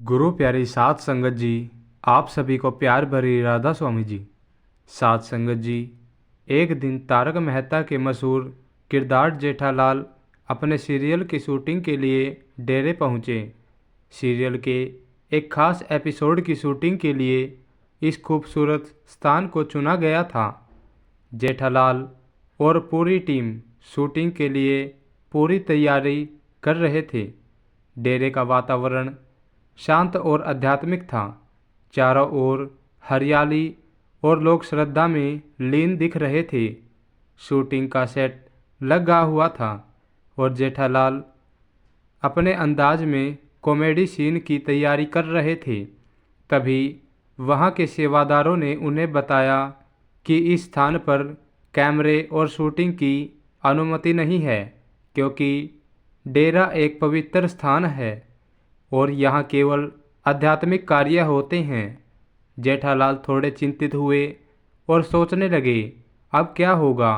गुरु प्यारी साध संगत जी, आप सभी को प्यार भरी राधा स्वामी जी। साध संगत जी, एक दिन तारक मेहता के मशहूर किरदार जेठालाल अपने सीरियल की शूटिंग के लिए डेरे पहुंचे। सीरियल के एक खास एपिसोड की शूटिंग के लिए इस खूबसूरत स्थान को चुना गया था। जेठालाल और पूरी टीम शूटिंग के लिए पूरी तैयारी कर रहे थे। डेरे का वातावरण शांत और आध्यात्मिक था। चारों ओर हरियाली और लोग श्रद्धा में लीन दिख रहे थे। शूटिंग का सेट लगा हुआ था और जेठालाल अपने अंदाज में कॉमेडी सीन की तैयारी कर रहे थे। तभी वहाँ के सेवादारों ने उन्हें बताया कि इस स्थान पर कैमरे और शूटिंग की अनुमति नहीं है, क्योंकि डेरा एक पवित्र स्थान है और यहाँ केवल आध्यात्मिक कार्य होते हैं। जेठालाल थोड़े चिंतित हुए और सोचने लगे, अब क्या होगा?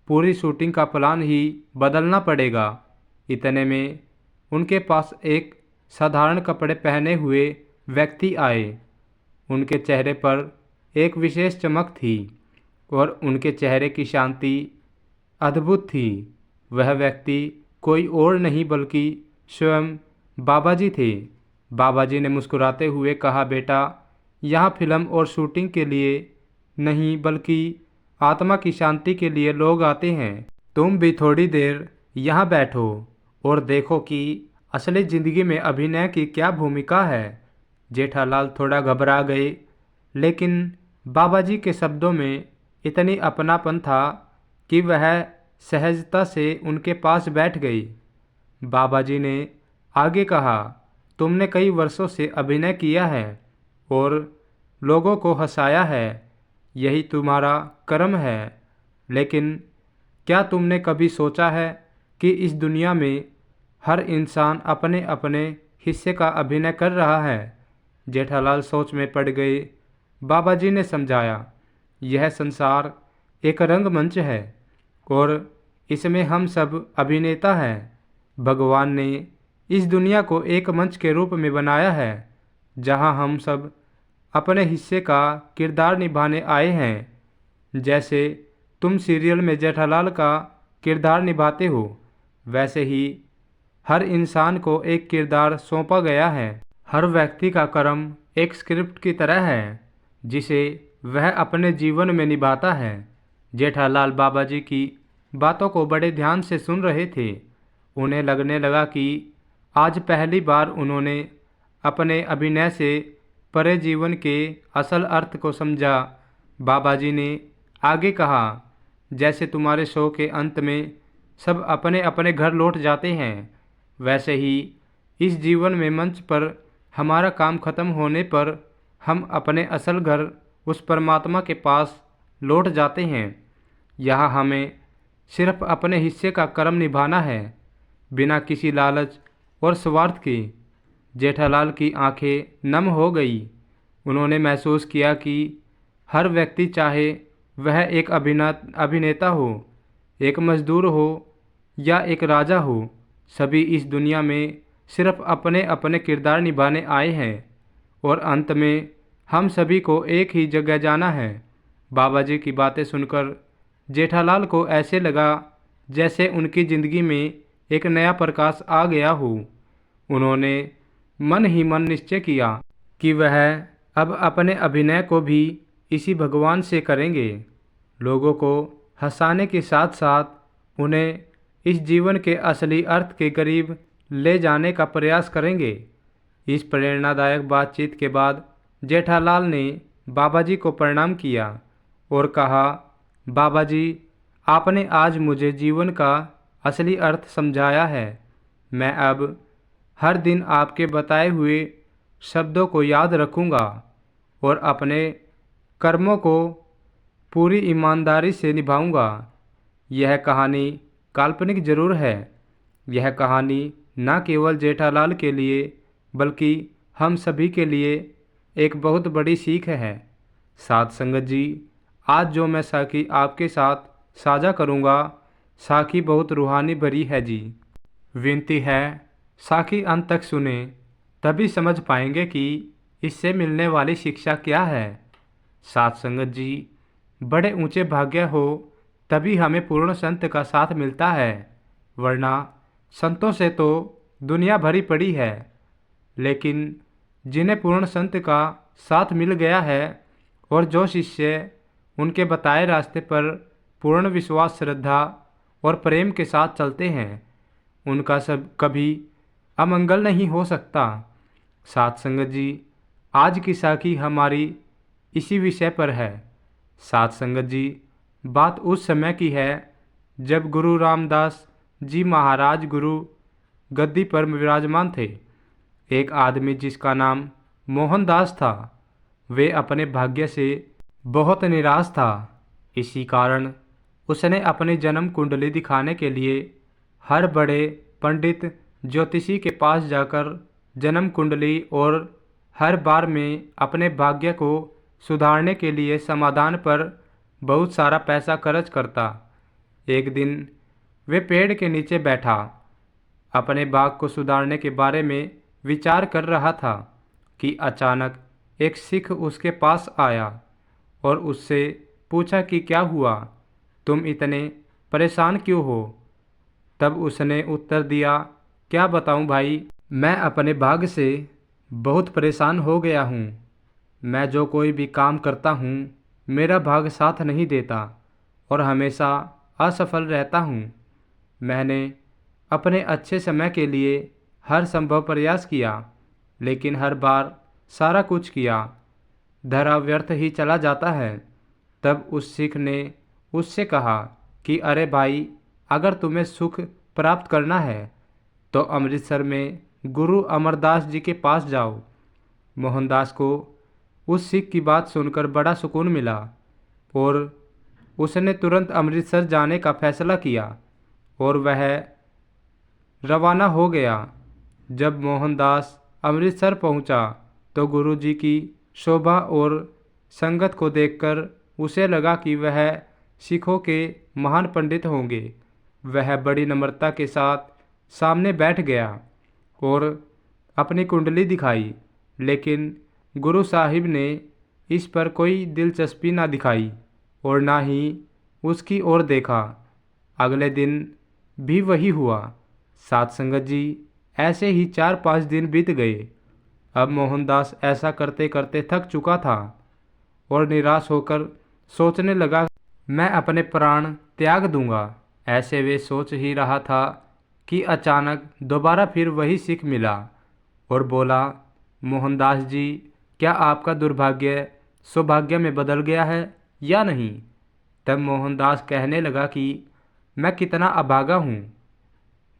पूरी शूटिंग का प्लान ही बदलना पड़ेगा। इतने में उनके पास एक साधारण कपड़े पहने हुए व्यक्ति आए। उनके चेहरे पर एक विशेष चमक थी और उनके चेहरे की शांति अद्भुत थी। वह व्यक्ति कोई और नहीं बल्कि स्वयं बाबा जी थे। बाबा जी ने मुस्कुराते हुए कहा, बेटा, यहाँ फिल्म और शूटिंग के लिए नहीं बल्कि आत्मा की शांति के लिए लोग आते हैं। तुम भी थोड़ी देर यहाँ बैठो और देखो कि असली ज़िंदगी में अभिनय की क्या भूमिका है। जेठालाल थोड़ा घबरा गए, लेकिन बाबा जी के शब्दों में इतनी अपनापन था कि वह सहजता से उनके पास बैठ गई। बाबा जी ने आगे कहा, तुमने कई वर्षों से अभिनय किया है और लोगों को हंसाया है, यही तुम्हारा कर्म है। लेकिन क्या तुमने कभी सोचा है कि इस दुनिया में हर इंसान अपने अपने हिस्से का अभिनय कर रहा है? जेठालाल सोच में पड़ गए। बाबा जी ने समझाया, यह संसार एक रंगमंच है और इसमें हम सब अभिनेता हैं। भगवान ने इस दुनिया को एक मंच के रूप में बनाया है, जहां हम सब अपने हिस्से का किरदार निभाने आए हैं। जैसे तुम सीरियल में जेठालाल का किरदार निभाते हो, वैसे ही हर इंसान को एक किरदार सौंपा गया है। हर व्यक्ति का कर्म एक स्क्रिप्ट की तरह है, जिसे वह अपने जीवन में निभाता है। जेठालाल बाबा जी की बातों को बड़े ध्यान से सुन रहे थे। उन्हें लगने लगा कि आज पहली बार उन्होंने अपने अभिनय से परे जीवन के असल अर्थ को समझा। बाबा जी ने आगे कहा, जैसे तुम्हारे शो के अंत में सब अपने अपने घर लौट जाते हैं, वैसे ही इस जीवन में मंच पर हमारा काम खत्म होने पर हम अपने असल घर उस परमात्मा के पास लौट जाते हैं। यहाँ हमें सिर्फ अपने हिस्से का कर्म निभाना है, बिना किसी लालच और स्वार्थ के। जेठालाल की आंखें नम हो गई। उन्होंने महसूस किया कि हर व्यक्ति, चाहे वह एक अभिनेता हो, एक मजदूर हो या एक राजा हो, सभी इस दुनिया में सिर्फ अपने अपने किरदार निभाने आए हैं और अंत में हम सभी को एक ही जगह जाना है। बाबा जी की बातें सुनकर जेठालाल को ऐसे लगा जैसे उनकी ज़िंदगी में एक नया प्रकाश आ गया हो। उन्होंने मन ही मन निश्चय किया कि वह अब अपने अभिनय को भी इसी भगवान से करेंगे। लोगों को हंसाने के साथ साथ उन्हें इस जीवन के असली अर्थ के करीब ले जाने का प्रयास करेंगे। इस प्रेरणादायक बातचीत के बाद जेठालाल ने बाबा जी को प्रणाम किया और कहा, बाबा जी, आपने आज मुझे जीवन का असली अर्थ समझाया है। मैं अब हर दिन आपके बताए हुए शब्दों को याद रखूंगा और अपने कर्मों को पूरी ईमानदारी से निभाऊंगा। यह कहानी काल्पनिक जरूर है, यह कहानी न केवल जेठालाल के लिए बल्कि हम सभी के लिए एक बहुत बड़ी सीख है। साथ संगत जी, आज जो मैं साखी आपके साथ साझा करूंगा, साखी बहुत रूहानी भरी है जी। विनती है, साखी अंत तक सुने तभी समझ पाएंगे कि इससे मिलने वाली शिक्षा क्या है। साथ संगत जी, बड़े ऊंचे भाग्य हो तभी हमें पूर्ण संत का साथ मिलता है, वरना संतों से तो दुनिया भरी पड़ी है। लेकिन जिन्हें पूर्ण संत का साथ मिल गया है और जो शिष्य उनके बताए रास्ते पर पूर्ण विश्वास, श्रद्धा और प्रेम के साथ चलते हैं, उनका सब कभी अमंगल नहीं हो सकता। साथ संगत जी, आज की साखी हमारी इसी विषय पर है। साथ संगत जी, बात उस समय की है जब गुरु रामदास जी महाराज गुरु गद्दी पर विराजमान थे। एक आदमी जिसका नाम मोहनदास था, वे अपने भाग्य से बहुत निराश था। इसी कारण उसने अपनी जन्म कुंडली दिखाने के लिए हर बड़े पंडित ज्योतिषी के पास जाकर जन्म कुंडली और हर बार में अपने भाग्य को सुधारने के लिए समाधान पर बहुत सारा पैसा खर्च करता। एक दिन वे पेड़ के नीचे बैठा अपने बाग को सुधारने के बारे में विचार कर रहा था कि अचानक एक सिख उसके पास आया और उससे पूछा कि क्या हुआ, तुम इतने परेशान क्यों हो। तब उसने उत्तर दिया, क्या बताऊं भाई, मैं अपने भाग से बहुत परेशान हो गया हूँ। मैं जो कोई भी काम करता हूँ, मेरा भाग साथ नहीं देता और हमेशा असफल रहता हूँ। मैंने अपने अच्छे समय के लिए हर संभव प्रयास किया, लेकिन हर बार सारा कुछ किया धरा व्यर्थ ही चला जाता है। तब उस सिख ने उससे कहा कि अरे भाई, अगर तुम्हें सुख प्राप्त करना है तो अमृतसर में गुरु अमरदास जी के पास जाओ। मोहनदास को उस सिख की बात सुनकर बड़ा सुकून मिला और उसने तुरंत अमृतसर जाने का फैसला किया और वह रवाना हो गया। जब मोहनदास अमृतसर पहुंचा तो गुरुजी की शोभा और संगत को देखकर उसे लगा कि वह सिखों के महान पंडित होंगे। वह बड़ी नम्रता के साथ सामने बैठ गया और अपनी कुंडली दिखाई, लेकिन गुरु साहिब ने इस पर कोई दिलचस्पी न दिखाई और ना ही उसकी ओर देखा। अगले दिन भी वही हुआ। साथ संगत जी, ऐसे ही 4-5 दिन बीत गए। अब मोहनदास ऐसा करते करते थक चुका था और निराश होकर सोचने लगा, मैं अपने प्राण त्याग दूंगा। ऐसे वे सोच ही रहा था कि अचानक दोबारा फिर वही सिख मिला और बोला, मोहनदास जी, क्या आपका दुर्भाग्य सौभाग्य में बदल गया है या नहीं। तब मोहनदास कहने लगा कि मैं कितना अभागा हूँ।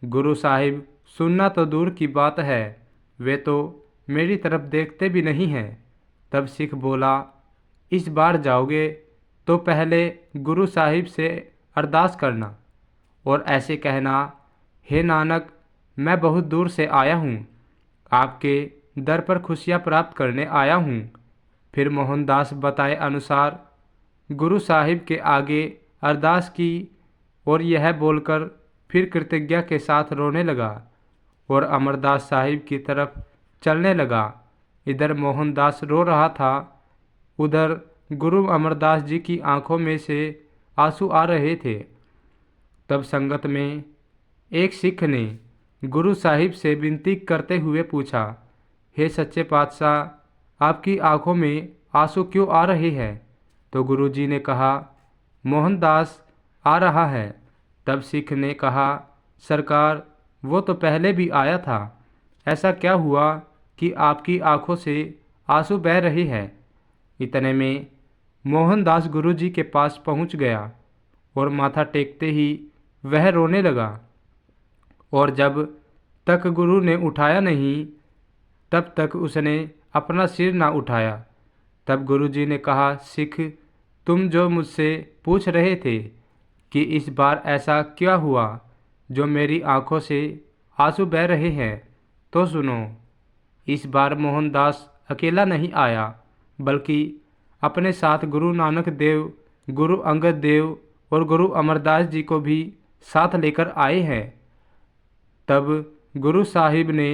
गुरु साहिब सुनना तो दूर की बात है, वे तो मेरी तरफ देखते भी नहीं हैं। तब सिख बोला, इस बार जाओगे तो पहले गुरु साहिब से अरदास करना और ऐसे कहना, हे नानक, मैं बहुत दूर से आया हूँ, आपके दर पर खुशियाँ प्राप्त करने आया हूँ। फिर मोहनदास बताए अनुसार गुरु साहिब के आगे अरदास की और यह बोलकर फिर कृतज्ञता के साथ रोने लगा और अमरदास साहिब की तरफ चलने लगा। इधर मोहनदास रो रहा था, उधर गुरु अमरदास जी की आंखों में से आंसू आ रहे थे। तब संगत में एक सिख ने गुरु साहिब से विनती करते हुए पूछा, हे सच्चे पातशाह, आपकी आंखों में आंसू क्यों आ रहे हैं। तो गुरु जी ने कहा, मोहनदास आ रहा है। तब सिख ने कहा, सरकार, वो तो पहले भी आया था, ऐसा क्या हुआ कि आपकी आंखों से आंसू बह रहे हैं। इतने में मोहनदास गुरु जी के पास पहुंच गया और माथा टेकते ही वह रोने लगा और जब तक गुरु ने उठाया नहीं तब तक उसने अपना सिर ना उठाया। तब गुरु जी ने कहा, सिख, तुम जो मुझसे पूछ रहे थे कि इस बार ऐसा क्या हुआ जो मेरी आंखों से आंसू बह रहे हैं, तो सुनो। इस बार मोहनदास अकेला नहीं आया, बल्कि अपने साथ गुरु नानक देव, गुरु अंगद देव और गुरु अमरदास जी को भी साथ लेकर आए हैं। तब गुरु साहिब ने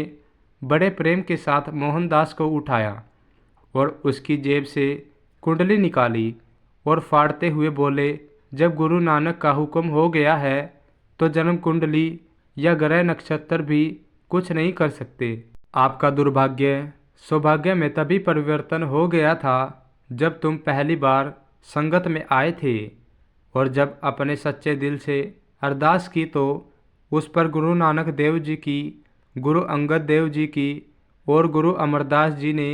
बड़े प्रेम के साथ मोहनदास को उठाया और उसकी जेब से कुंडली निकाली और फाड़ते हुए बोले, जब गुरु नानक का हुक्म हो गया है तो जन्म कुंडली या ग्रह नक्षत्र भी कुछ नहीं कर सकते। आपका दुर्भाग्य सौभाग्य में तभी परिवर्तन हो गया था जब तुम पहली बार संगत में आए थे और जब अपने सच्चे दिल से अरदास की तो उस पर गुरु नानक देव जी की, गुरु अंगद देव जी की और गुरु अमरदास जी ने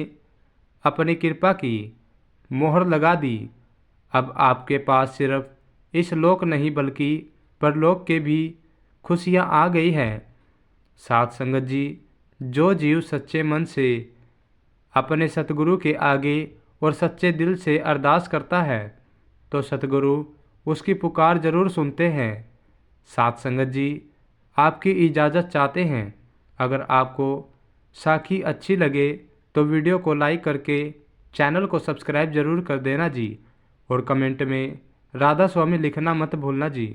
अपनी कृपा की मोहर लगा दी। अब आपके पास सिर्फ इस लोक नहीं बल्कि परलोक के भी खुशियाँ आ गई हैं। साथ संगत जी, जो जीव सच्चे मन से अपने सतगुरु के आगे और सच्चे दिल से अरदास करता है तो सतगुरु उसकी पुकार जरूर सुनते हैं। साथ संगत जी, आपकी इजाज़त चाहते हैं। अगर आपको साखी अच्छी लगे तो वीडियो को लाइक करके चैनल को सब्सक्राइब जरूर कर देना जी और कमेंट में राधा स्वामी लिखना मत भूलना जी।